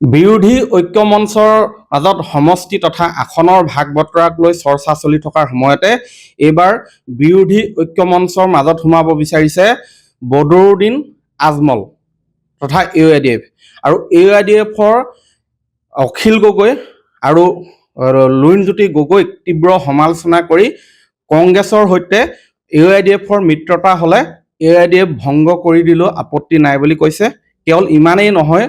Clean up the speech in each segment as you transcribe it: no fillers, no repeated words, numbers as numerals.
বিৰোধী ঐক্য মঞ্চৰ মাজত সমষ্টি তথা আসনৰ ভাগ বতৰাক লৈ চৰ্চা চলি থকাৰ সময়তে এইবাৰ বিৰোধী ঐক্য মঞ্চৰ মাজত সোমাব বিচাৰিছে বদৰুদ্দিন আজমল তথা AIDF আৰু AIDFৰ অখিল গগৈ আৰু লুৰিণজ্যোতি গগৈক তীব্ৰ সমালোচনা কৰি কংগ্ৰেছৰ সৈতে AIDFৰ মিত্ৰতা হ'লে AIDF ভংগ কৰি দিলেও আপত্তি নাই বুলি কৈছে। কেৱল ইমানেই নহয়,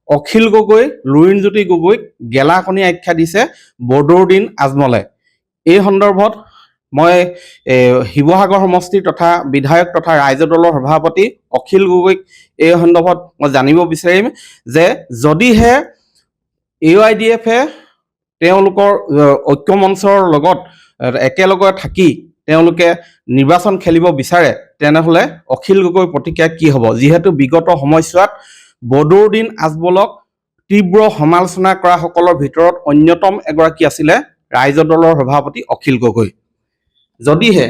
অখিল গগৈ লুৰিণজ্যোতি গগৈক গেলাকণী আখ্যা দিছে বদৰুদ্দিন আজমলে। এই সন্দৰ্ভত মই শিৱসাগৰ সমষ্টিৰ তথা বিধায়ক তথা ৰাইজৰ দলৰ সভাপতি অখিল গগৈক এই সন্দৰ্ভত মই জানিব বিচাৰিম যে যদিহে AIDFে তেওঁলোকৰ ঐক্য মঞ্চৰ লগত একেলগে থাকি তেওঁলোকে নিৰ্বাচন খেলিব বিচাৰে তেনেহ'লে অখিল গগৈৰ প্ৰতিক্ৰিয়া কি হ'ব, যিহেতু বিগত সময়ছোৱাত বদৰুদ্দিন আজমলক তীব্ৰ সমালোচনা কৰা সকলৰ ভিতৰত অন্যতম এগৰাকী আছিলে ৰাইজৰ দলৰ সভাপতি অখিল গগৈ। যদিহে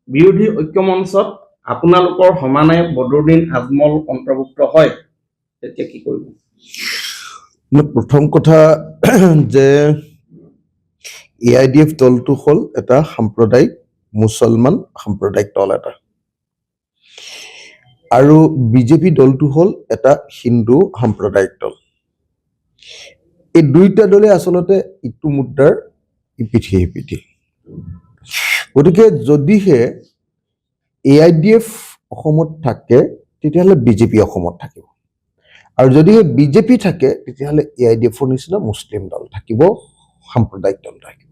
বিৰোধী ঐক্য মঞ্চত আপোনালোকৰ সমানে বদৰুদ্দিন আজমল অন্তৰ্ভুক্ত হয় তেতিয়া কি কৰিব? প্ৰথম কথা যে AIDF দলটো হ'ল এটা সাম্প্ৰদায়িক মুছলমান সাম্প্ৰদায়িক দল এটা, আৰু বিজেপি দলটো হ'ল এটা হিন্দু সাম্প্ৰদায়িক দল। এই দুইটা দলে আচলতে ইটো মুদ্ৰাৰ ইপিঠি সিপিঠি। গতিকে যদিহে AIDF অসমত থাকে তেতিয়াহ'লে বিজেপি অসমত থাকিব, আৰু যদিহে বিজেপি থাকে তেতিয়াহ'লে AIDFৰ নিচিনা মুছলিম দল থাকিব, সাম্প্ৰদায়িক দল থাকিব।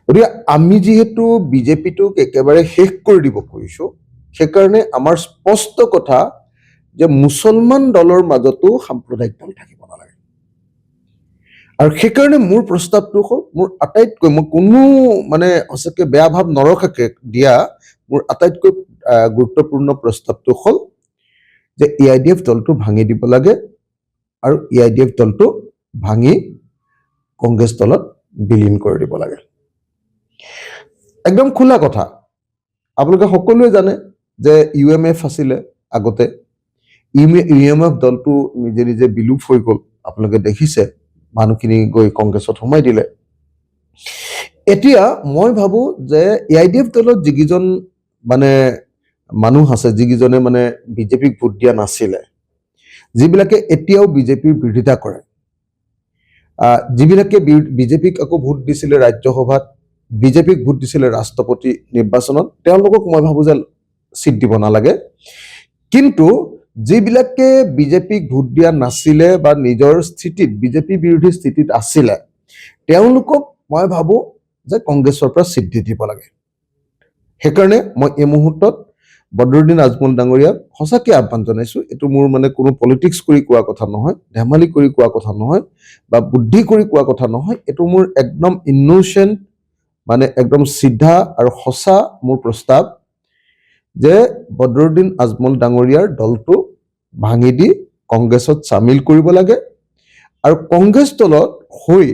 গতিকে আমি যিহেতু বিজেপিটোক একেবাৰে শেষ কৰি দিব খুজিছো, সেইকাৰণে আমাৰ স্পষ্ট কথা যে মুছলমান দলৰ মাজতো সাম্প্ৰদায়িক দল থাকিব নালাগে। আৰু সেইকাৰণে মোৰ প্ৰস্তাৱটো হ'ল, মোৰ আটাইতকৈ, মই কোনো সঁচাকৈ বেয়া ভাৱ নৰখাকে দিয়া মোৰ আটাইতকৈ গুৰুত্বপূৰ্ণ প্ৰস্তাৱটো হ'ল যে AIDF দলটো ভাঙি দিব লাগে আৰু AIDF দলটো ভাঙি কংগ্ৰেছ দলত বিলীন কৰি দিব লাগে। একদম খোলা কথা। আপোনালোকে সকলোৱে জানে যে UMF আছিলে আগতে, UMF দলটো নিজে নিজে বিলুপ হৈ গ'ল, আপোনালোকে দেখিছে, মানুহখিনি গৈ কংগ্ৰেছত সোমাই দিলে। এতিয়া মই ভাবো যে AIDF দলত যিকেইজন মানুহ আছে, যিকেইজনে বিজেপিক ভোট দিয়া নাছিলে, যিবিলাকে এতিয়াও বিজেপিৰ বিৰোধিতা কৰে, যিবিলাকে বিজেপিক আকৌ ভোট দিছিলে ৰাজ্যসভাত, বিজেপিক ভোট দিছিলে ৰাষ্ট্ৰপতি নিৰ্বাচনত, তেওঁলোকক মই ভাবো যে চিট দিব নালাগে। কিন্তু যিবিলাকে বিজেপিক ভোট দিয়া নাছিলে বা নিজৰ স্থিতিত বিজেপি বিৰোধী স্থিতিত আছিলে, তেওঁলোকক মই ভাবো যে কংগ্ৰেছৰ পৰা চিট দি দিব লাগে। সেইকাৰণে মই এই মুহূৰ্তত বদৰুদ্দিন আজমল ডাঙৰীয়াক সঁচাকৈ আহ্বান জনাইছো। এইটো মোৰ কোনো পলিটিক্স কৰি কোৱা কথা নহয়, ধেমালি কৰি কোৱা কথা নহয়, বা বুদ্ধি কৰি কোৱা কথা নহয়। এইটো মোৰ একদম ইনোচেণ্ট, একদম চিধা আৰু সঁচা মোৰ প্ৰস্তাৱ যে বদৰুদ্দিন আজমল ডাঙৰীয়াৰ দলটো ভাঙি দি কংগ্ৰেছত চামিল কৰিব লাগে, আৰু কংগ্ৰেছ দলত হৈ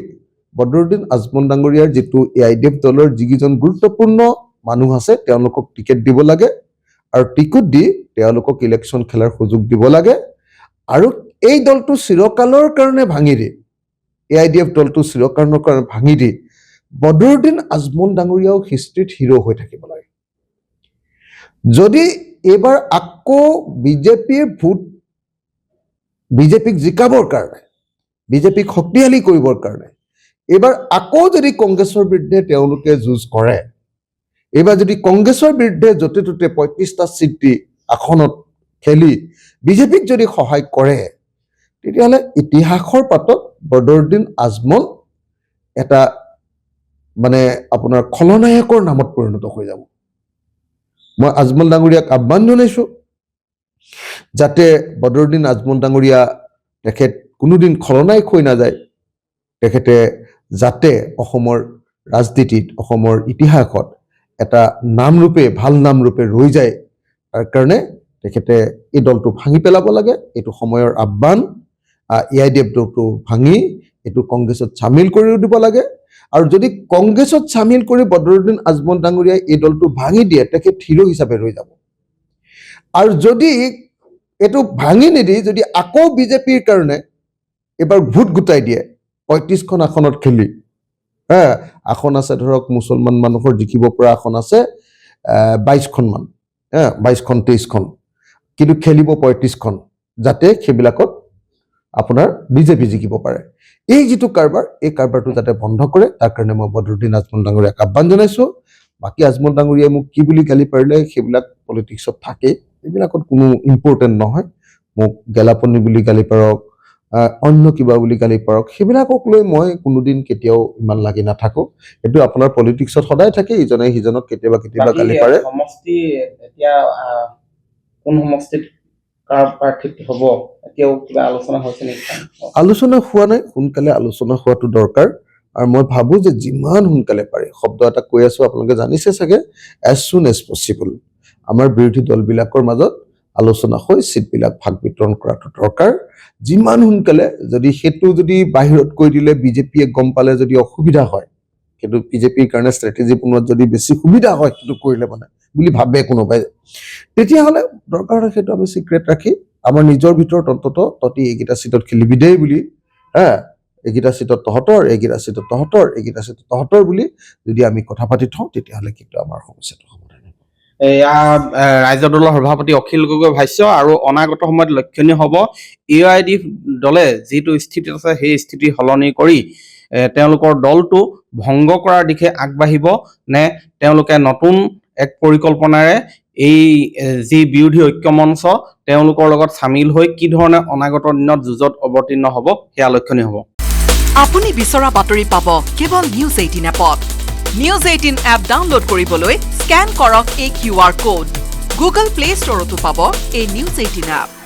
বদৰুদ্দিন আজমল ডাঙৰীয়াৰ যিটো AIDF দলৰ যিকেইজন গুৰুত্বপূৰ্ণ মানুহ আছে তেওঁলোকক টিকেট দিব লাগে, আৰু টিকট দি তেওঁলোকক ইলেকশ্যন খেলাৰ সুযোগ দিব লাগে, আৰু এই দলটো চিৰকালৰ কাৰণে ভাঙি দি, AIDF দলটো চিৰকালৰ কাৰণে ভাঙি দি বদৰুদ্দিন আজমল ডাঙৰীয়াও হিষ্ট্ৰীত হিৰো হৈ থাকিব লাগে। যদি এইবাৰ আকৌ বিজেপিক জিকাবৰ কাৰণে, বিজেপিক শক্তিশালী কৰিবৰ কাৰণে এইবাৰ আকৌ যদি কংগ্ৰেছৰ বিৰুদ্ধে তেওঁলোকে যুঁজ কৰে, এইবাৰ যদি কংগ্ৰেছৰ বিৰুদ্ধে য'তে ত'তে 35টা চিট দি আসনত খেলি বিজেপিক যদি সহায় কৰে, তেতিয়াহ'লে ইতিহাসৰ পাতত বদৰুদ্দিন আজমল এটা আপোনাৰ খলনায়কৰ নামত পৰিণত হৈ যাব। মই আজমল ডাঙৰীয়াক আহ্বান জনাইছো যাতে বদৰুদ্দিন আজমল ডাঙৰীয়া তেখেত কোনোদিন খলনায়ক হৈ নাযায়, তেখেতে যাতে অসমৰ ৰাজনীতিত, অসমৰ ইতিহাসত এটা নামৰূপে, ভাল নামৰূপে ৰৈ যায়, তাৰ কাৰণে তেখেতে এই দলটো ভাঙি পেলাব লাগে। এইটো সময়ৰ আহ্বান। AIDF দলটো ভাঙি এইটো কংগ্ৰেছত চামিল কৰি দিব লাগে, আৰু যদি কংগ্ৰেছত চামিল কৰি বদৰুদ্দিন আজমল ডাঙৰীয়াই এই দলটো ভাঙি দিয়ে, তেখেত হিৰো হিচাপে ৰৈ যাব। আৰু যদি এইটো ভাঙি নিদি যদি আকৌ বিজেপিৰ কাৰণে এইবাৰ ভোট গোটাই দিয়ে ৩৫খন আসনত খেলি, হা, আসন আছে ধৰক মুছলমান মানুহৰ জিকিব পৰা আসন আছে ২২খন মান, ২২খন ২৩খন, কিন্তু খেলিব ৩৫খন, যাতে সেইবিলাকত আপোনাৰ বিজেপি জিকিব পাৰে। এই যিটো কাৰবাৰ, এই কাৰবাৰটো যাতে বন্ধ কৰে, তাৰ কাৰণে মই বদৰুদ্দিন আজমল ডাঙৰীয়াক আহ্বান জনাইছো। বাকী আজমল ডাঙৰীয়াই মোক কি বুলি গালি পাৰিলে সেইবিলাক পলিটিক্সত থাকেই, এইবিলাকত কোনো ইম্পৰ্টেণ্ট নহয়। মোক গেলাপনি বুলি গালি পাৰক, অন্য কিবা বুলি গালি পাৰক, সেইবিলাকক লৈ মই কোনোদিন কেতিয়াও ইমান লাগি নাথাকো। সেইটো আপোনাৰ পলিটিক্সত সদায় থাকে, ইজনে সিজনক কেতিয়াবা কেতিয়াবা গালি পাৰে। সমষ্টি এতিয়া কোন সমষ্টিত কাৰ প্ৰাৰ্থী হ'ব এতিয়াও কিবা আলোচনা হৈছে নেকি? আলোচনা হোৱা নাই, সোনকালে আলোচনা হোৱাটো দৰকাৰ। আৰু মই ভাবো যে যিমান সোনকালে পাৰে, শব্দ এটা কৈ আছো আপোনালোকে জানিছে চাগে, এজ চুন এজ পচিবল আমাৰ বিৰোধী দলবিলাকৰ মাজত আলোচনা হৈ চিটবিলাক ভাগ বিতৰণ কৰাটো দৰকাৰ। যিমান সোনকালে, যদি সেইটো যদি বাহিৰত কৈ দিলে বিজেপিয়ে গম পালে যদি অসুবিধা হয়, কিন্তু বিজেপিৰ কাৰণে ষ্ট্ৰেটেজি বনোৱাত যদি বেছি সুবিধা হয় সেইটো কৰিলে মানে বুলি ভাবে কোনোবাই, তেতিয়াহ'লে দৰকাৰ হয় সেইটো আমি চিক্ৰেট ৰাখি আমাৰ নিজৰ ভিতৰত অন্তত তহঁতি এইকেইটা চিটত খেলিবি দেই বুলি, এইকেইটা চিটত তহঁতৰ, এইকেইটা চিটত তহঁতৰ, এইকেইটা চিটত তহঁতৰ বুলি যদি আমি কথা পাতি থওঁ, তেতিয়াহ'লে কিন্তু আমাৰ সমস্যাটো সমাধান হ'ব। এয়া ৰাজ্য দলৰ সভাপতি অখিল গগৈ ভাষ্য। আৰু অনাগত সময়ত লক্ষণীয় হ'ব AIUDF দলে যিটো স্থিতিত আছে সেই স্থিতি সলনি কৰি তেওঁলোকৰ দলটো ভংগ কৰাৰ দিশে আগবাঢ়িব নে তেওঁলোকে নতুন এক পৰিকল্পনাৰে এই যি বিৰোধী ঐক্য মঞ্চ তেওঁলোকৰ লগত চামিল হৈ কি ধৰণে অনাগত দিনত যুঁজত অৱতীৰ্ণ হ'ব সেয়া লক্ষণীয় হ'ব। আপুনি বিচৰা বাতৰি পাব কেৱল নিউজ 18 এপত। নিউজ 18 এপ ডাউনলোড কৰিবলৈ স্কেন কৰক এই QR কোড। গুগল প্লে ষ্টৰতো পাব এই নিউজ 18 এপ।